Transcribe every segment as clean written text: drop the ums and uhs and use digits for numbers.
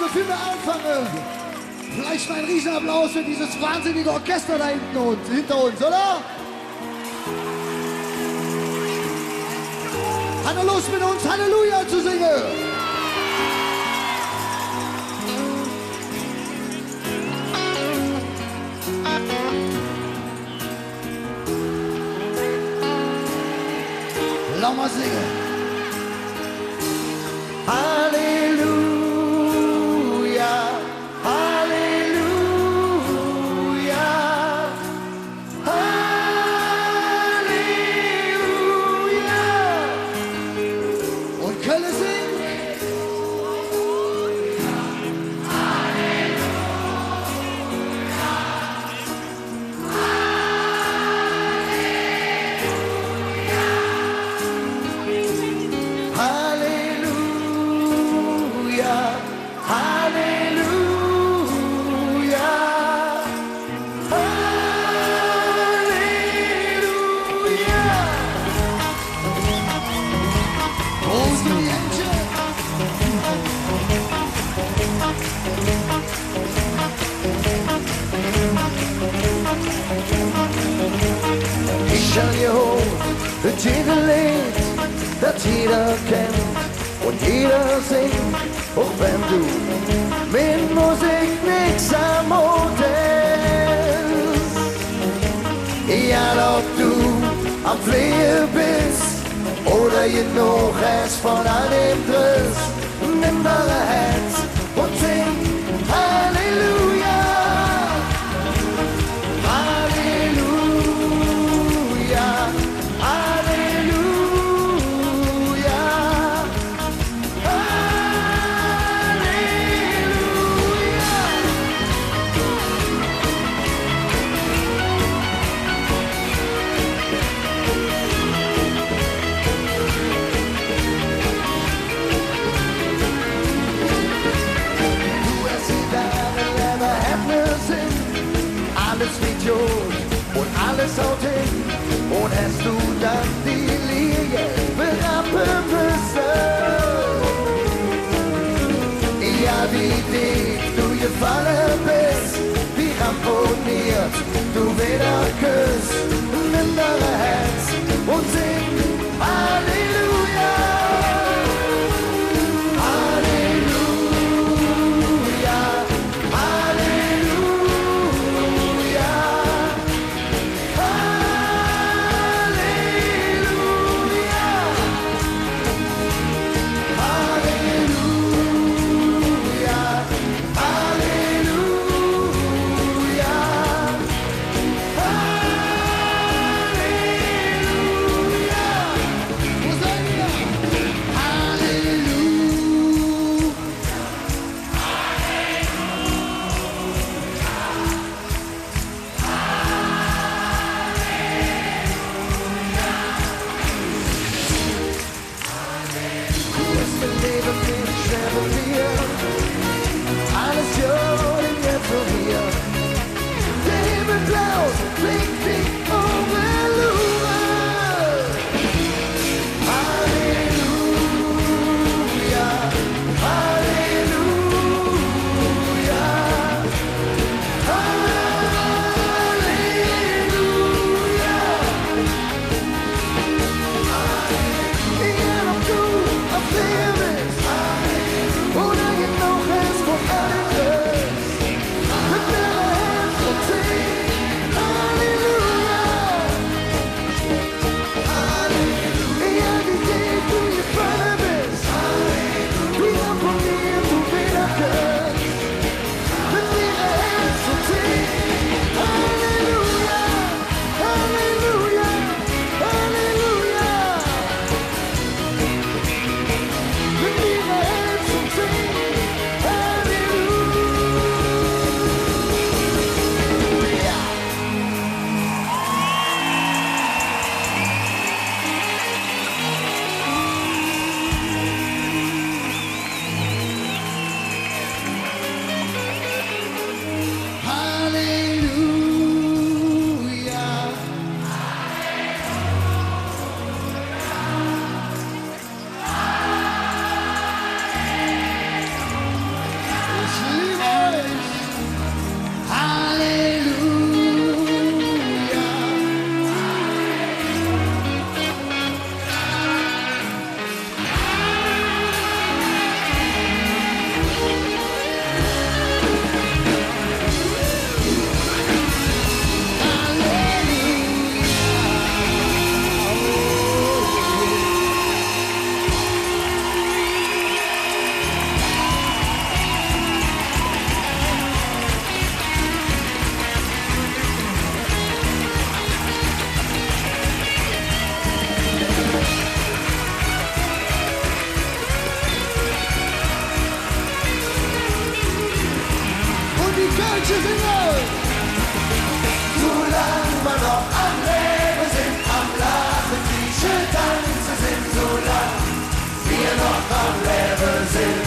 bevor wir anfangen, vielleicht mal ein Riesenapplaus für dieses wahnsinnige Orchester da hinten und hinter uns, oder? Hat er Lust mit uns Halleluja zu singen? Lass mal singen. Halleluja, Halleluja, Halleluja. Und Kölle singt. Ich schau dir hoch, mit jedem Lied, das jeder kennt und jeder singt, auch wenn du mit Musik nix am Hut ist. Egal ob du am Fliehe bist oder genug es von all dem Driss, nimm dein Herz und sing Halleluja. Alles Idiot und alles haut hin. Und hast du dann die Linie berappen müssen? Ja, wie dick du gefallen bist, wie ramponiert du wieder küsst. Nimm dein Herz und sing Halleluja. Kölsche Single! Solange wir noch am Leben sind, am Lachen, Tische, Tanzen sind, solange wir noch am Leben sind.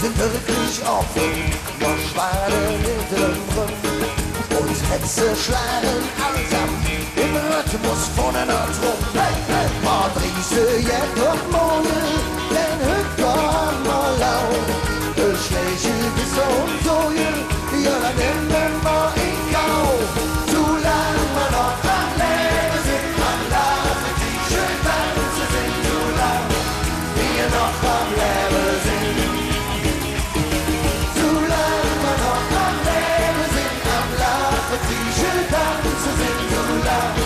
Sind wirklich offen, noch Schwaden drin. Und Hetze schlagen einsam im Rhythmus voneinander rum. Hey, hey, Madrise, jetzt noch morgen, denn heute kann mal laut. Schläge bis und so, ja, dann nehmen wir ihn Gau. Solange wir noch am Leben sind, am Lachen, die schön tanzen sind, solange wir noch am Leben sind. Die schön tanzen sind, solange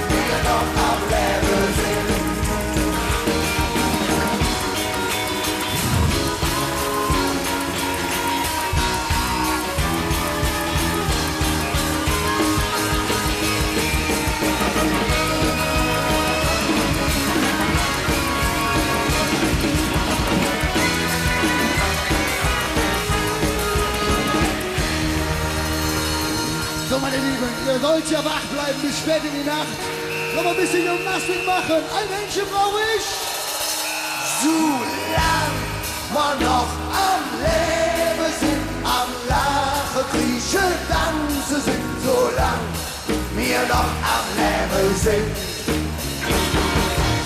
wir noch am Leben sind. So, meine Lieben, ihr sollt ja wach bleiben bis spät in die Nacht. Noch ein bisschen Gymnastik machen. Ein Händchen brauche ich. Solange wir noch am Leben sind, am Lachen, Kriechen, Tanzen sind, solange wir noch am Leben sind.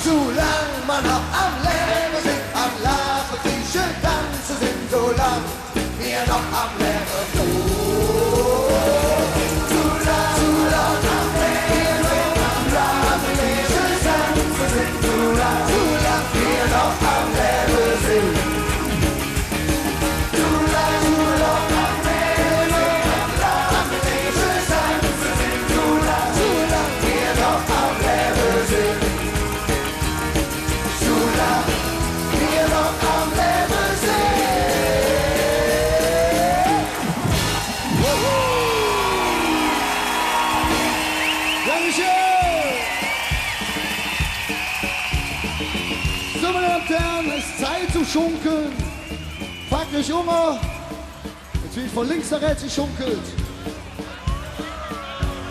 Solange wir noch am Leben sind, am Lachen, Kriechen, Tanzen sind, solange wir noch am Leben sind. So, meine Damen und Herren, es ist Zeit zu schunkeln. Packt euch um. Jetzt wird von links nach rechts geschunkelt.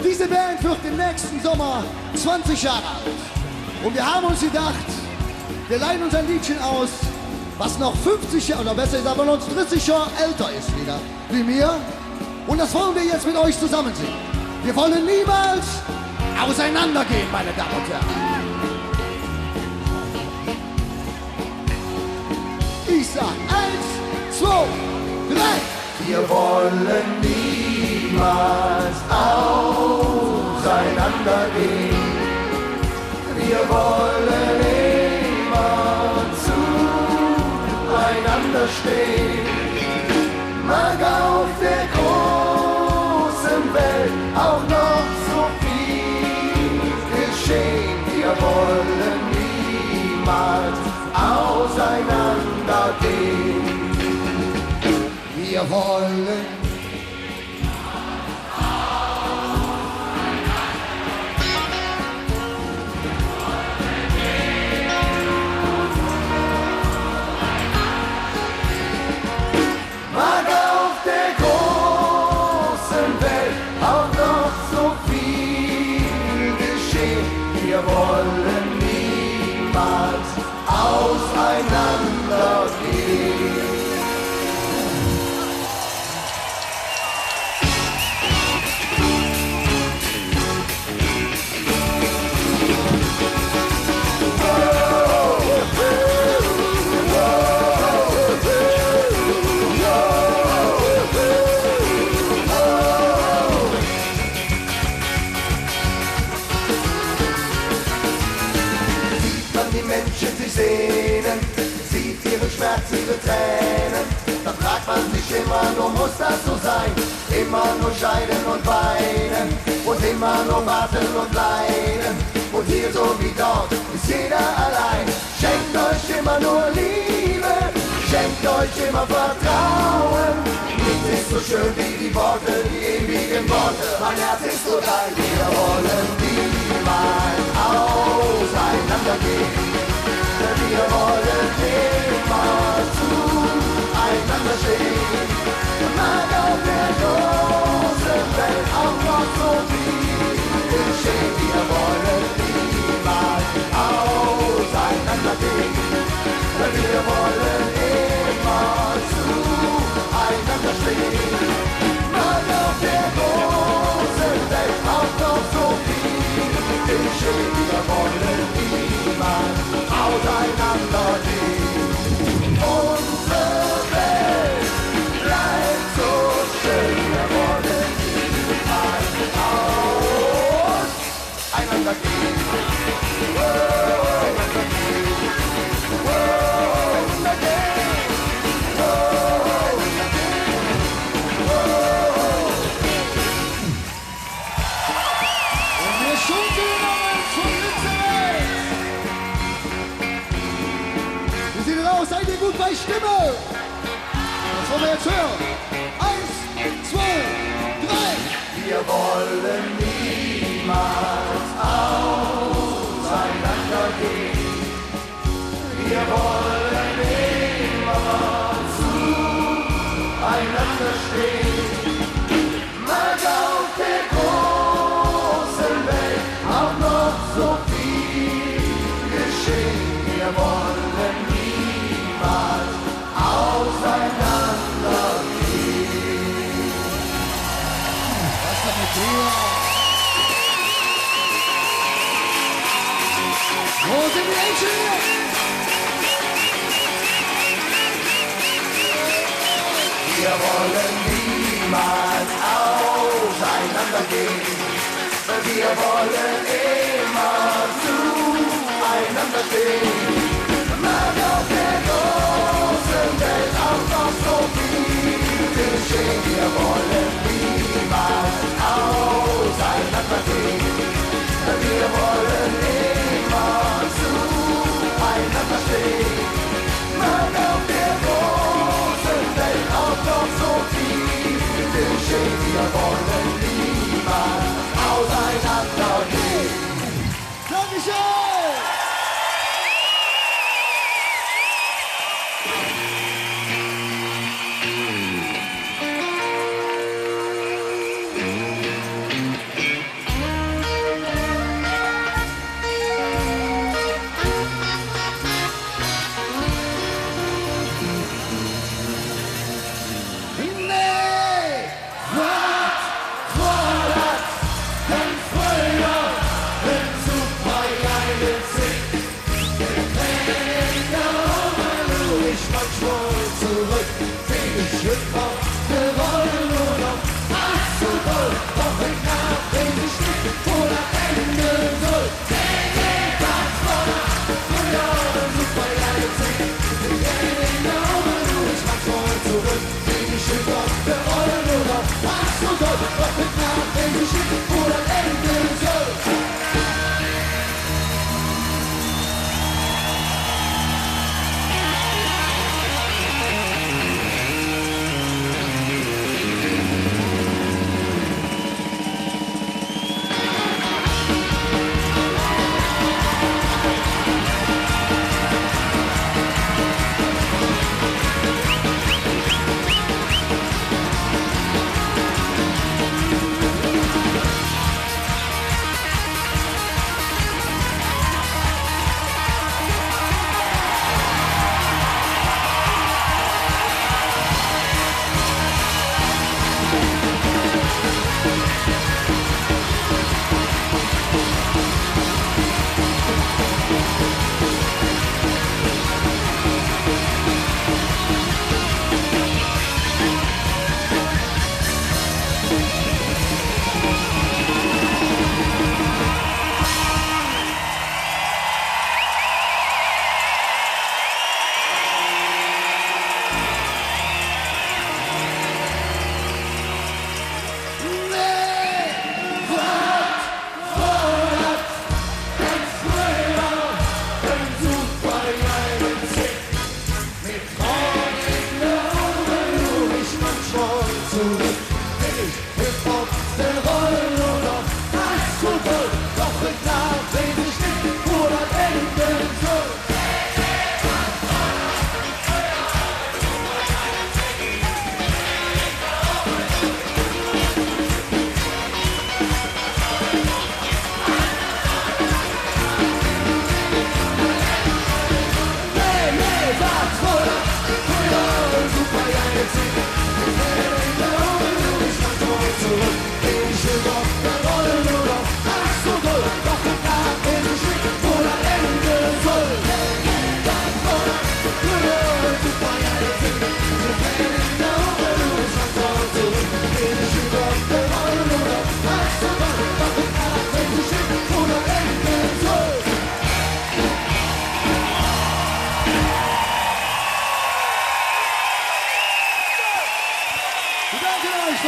Diese Band wird im nächsten Sommer 20 Jahre alt. Und wir haben uns gedacht, wir leihen uns ein Liedchen aus, was noch 50 Jahre, oder besser gesagt, aber noch 30 Jahre älter ist wieder, wie mir. Und das wollen wir jetzt mit euch zusammen singen. Wir wollen niemals auseinandergehen, meine Damen und Herren. Ich sag 1, 2, 3. Wir wollen niemals auseinandergehen. Wir wollen immer zueinander stehen. Mag auf der großen Welt auch noch so viel geschehen. Wir wollen niemals auseinandergehen. Wir wollen mag auf der großen Welt auch noch so viel geschehen. Wir wollen niemals auseinandergehen. Menschen sich sehnen, sieht ihre Schmerzen herzliche Tränen. Da fragt man sich immer nur, muss das so sein? Immer nur scheiden und weinen und immer nur warten und leiden. Und hier so wie dort ist jeder allein. Schenkt euch immer nur Liebe, schenkt euch immer Vertrauen. Nichts ist so schön wie die Worte, die ewigen Worte. Mein Herz ist so rein, wir wollen niemals auseinandergehen. Wir wollen immer zueinander stehen. Mag auf der großen Welt auch noch so viel geschehen. Wir wollen niemals auseinandergehen. Wir wollen immer zueinander stehen. Mag auf der großen Welt auch noch so viel geschehen. Wir wollen niemals auseinandergehen. Unsere Welt bleibt so schön. Wir wollen niemals auseinandergehen. Seid ihr gut bei Stimme? Das wollen wir jetzt hören. 1, 2, 3. Wir wollen niemals auseinandergehen. Wir wollen immer zueinander stehen. Mag auf der großen Welt auch noch so viel geschehen. Wir wollen auseinandergehen. Was damit hier? Wo sind die Menschen hier? Wir wollen niemals auseinandergehen. Wir wollen immer zueinander stehen. Mag auf der großen Welt auch noch so viel geschehen. Wir wollen niemals auseinandergehen. Wir wollen immer zueinander stehen. Mag auf der großen Welt auch noch so viel geschehen. Wir wollen niemals auseinandergehen. Dankeschön!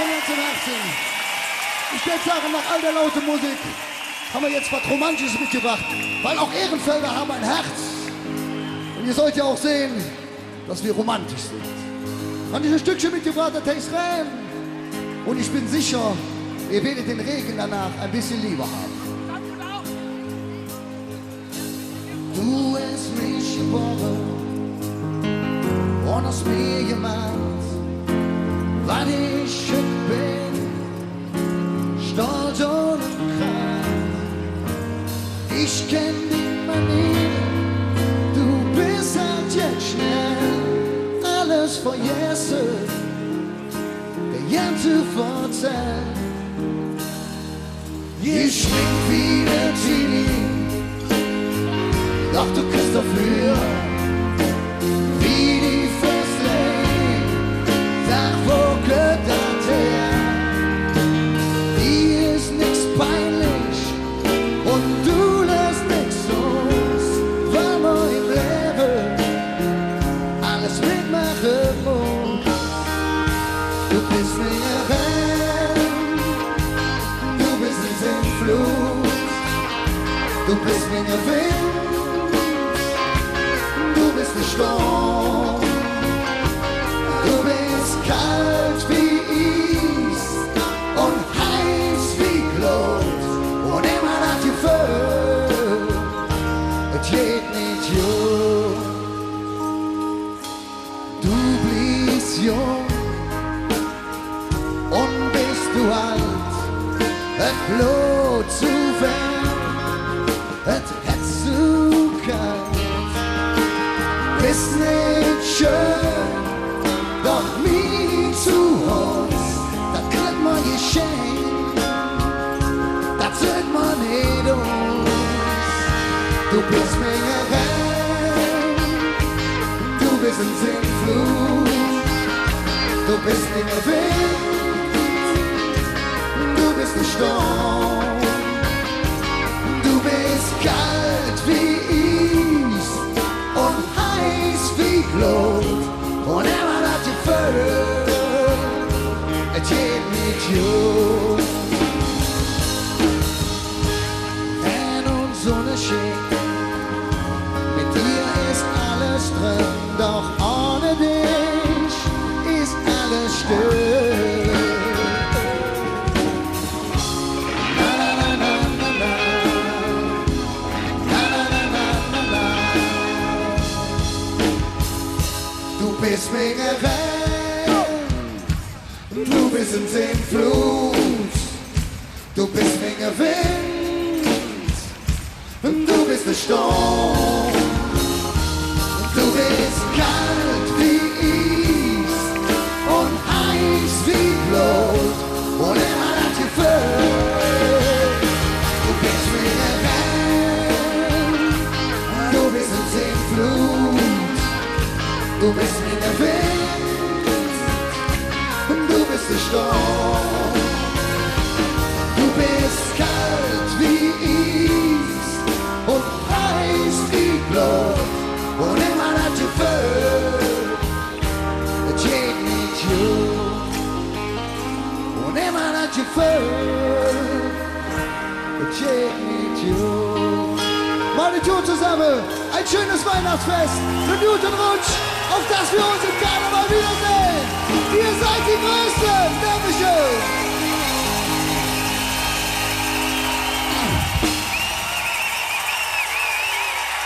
von ganzem Herzen. Ich würde sagen, nach all der lauten Musik haben wir jetzt was Romantisches mitgebracht, weil auch Ehrenfelder haben ein Herz. Und ihr sollt ja auch sehen, dass wir romantisch sind. Und dieses Stückchen mitgebracht, das heißt Rhein. Und ich bin sicher, ihr werdet den Regen danach ein bisschen lieber haben. Du hast mich geboren und aus mir gemacht, weil ich bin, stolz und krank. Ich kenn die Manieren, du bist halt jetzt schnell, alles vergessen, der Jente verzeiht. Ich schwing wie der Genie, doch du kriegst dafür, wie die First Lady, sag, wo gehört das her? Die ist nix peinlich und du lässt nix los, weil man im Leben alles mitmachen muss. Du bist mir rein, du bist ein Sinnflut, du bist mir der Wind, du bist der Sturm, du bist kalt wie Eis und heiß wie Glut und immer das Gefühl, es geht nicht gut. Du bist jung und bist du alt, es Blut zu wärm, es Herz zu kalt. Bist nicht schön, doch nie zu uns, das kriegt man geschenkt, das zählt man nicht uns. Du bist mir rein, du bist ein Sinnflut, du bist nicht mehr Wind, du bist ein Sturm, du bist kalt wie Eis und heiß wie Glut und immer das Gefühl, es geht nicht gut. Wenn uns Sonne schickt, mit dir ist alles drin, doch ohne dich ist alles still. Du bist mega rein, du bist ein Sinnflut, du bist mega Wind, du bist der Sturm, du bist kalt wie Eis und heiß wie Blut und immer das Gefühl, du bist mega rein, du bist ein Sinnflut. Du bist mir der Wind, du bist der Sturm, du bist kalt wie Eis und heiß wie Blut und immer das Gefühl, es geht nicht gut und immer das Gefühl, es geht nicht gut. Meine Tour zusammen, ein schönes Weihnachtsfest, einen guten Rutsch, auf dass wir uns im Karneval wiedersehen.